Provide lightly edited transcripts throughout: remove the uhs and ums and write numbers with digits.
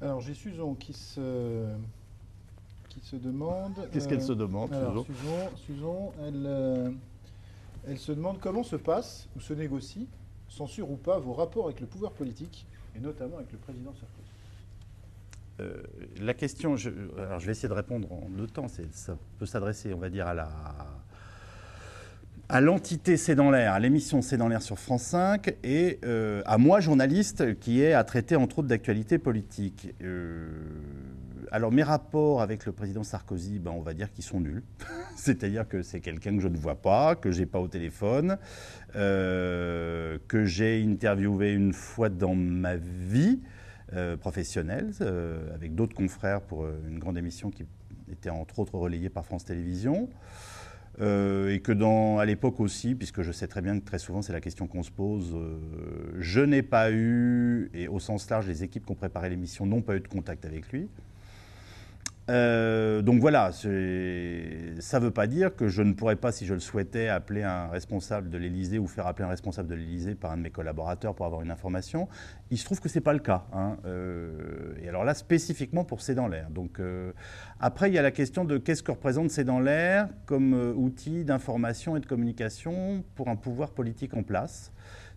Alors, j'ai Susan qui se demande. Qu'est-ce qu'elle se demande, Alors, Susan? Susan, elle se demande comment se passe ou se négocie, censure ou pas, vos rapports avec le pouvoir politique, et notamment avec le président Sarkozy. La question, alors je vais essayer de répondre en deux temps. Ça peut s'adresser, on va dire, à l'entité C'est dans l'air, à l'émission C'est dans l'air sur France 5, et à moi, journaliste, qui ai à traiter entre autres d'actualité politique. Alors mes rapports avec le président Sarkozy, ben, on va dire qu'ils sont nuls. C'est-à-dire que c'est quelqu'un que je ne vois pas, que j'ai pas au téléphone, que j'ai interviewé une fois dans ma vie professionnelle, avec d'autres confrères pour une grande émission qui était entre autres relayée par France Télévisions. Et que à l'époque aussi, puisque je sais très bien que très souvent c'est la question qu'on se pose, je n'ai pas eu, et au sens large, les équipes qui ont préparé l'émission n'ont pas eu de contact avec lui. Donc voilà, ça ne veut pas dire que je ne pourrais pas, si je le souhaitais, appeler un responsable de l'Élysée ou faire appeler un responsable de l'Élysée par un de mes collaborateurs pour avoir une information. Il se trouve que ce n'est pas le cas. Et alors là, spécifiquement pour C'est dans l'air. Donc après, il y a la question de qu'est-ce que représente C'est dans l'air comme outil d'information et de communication pour un pouvoir politique en place.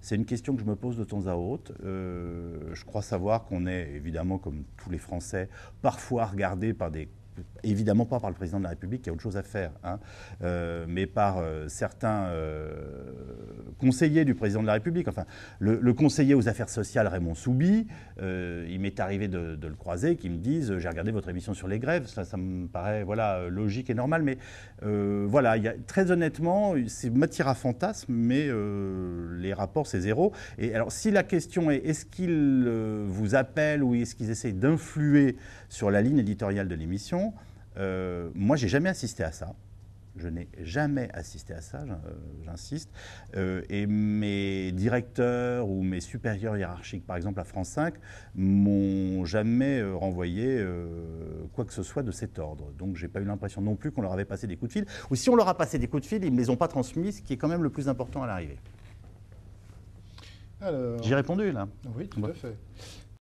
C'est une question que je me pose de temps à autre. Je crois savoir qu'on est, évidemment, comme tous les Français, parfois regardés par des... Évidemment pas par le président de la République, qui a autre chose à faire, mais par certains conseillers du président de la République. Enfin, le conseiller aux affaires sociales, Raymond Soubi, il m'est arrivé de le croiser, qui me dise « j'ai regardé votre émission sur les grèves ». Ça me paraît logique et normal, mais voilà, très honnêtement, c'est matière à fantasme, mais les rapports, c'est zéro. Et alors, si la question est qu'ils vous appellent ou est-ce qu'ils essayent d'influer sur la ligne éditoriale de l'émission, moi, j'ai jamais assisté à ça. Je n'ai jamais assisté à ça, j'insiste. Et mes directeurs ou mes supérieurs hiérarchiques, par exemple à France 5, m'ont jamais renvoyé quoi que ce soit de cet ordre. Donc j'ai pas eu l'impression non plus qu'on leur avait passé des coups de fil. Ou si on leur a passé des coups de fil, ils ne me les ont pas transmis, ce qui est quand même le plus important à l'arrivée. Alors, J'ai répondu là. oui, tout à fait.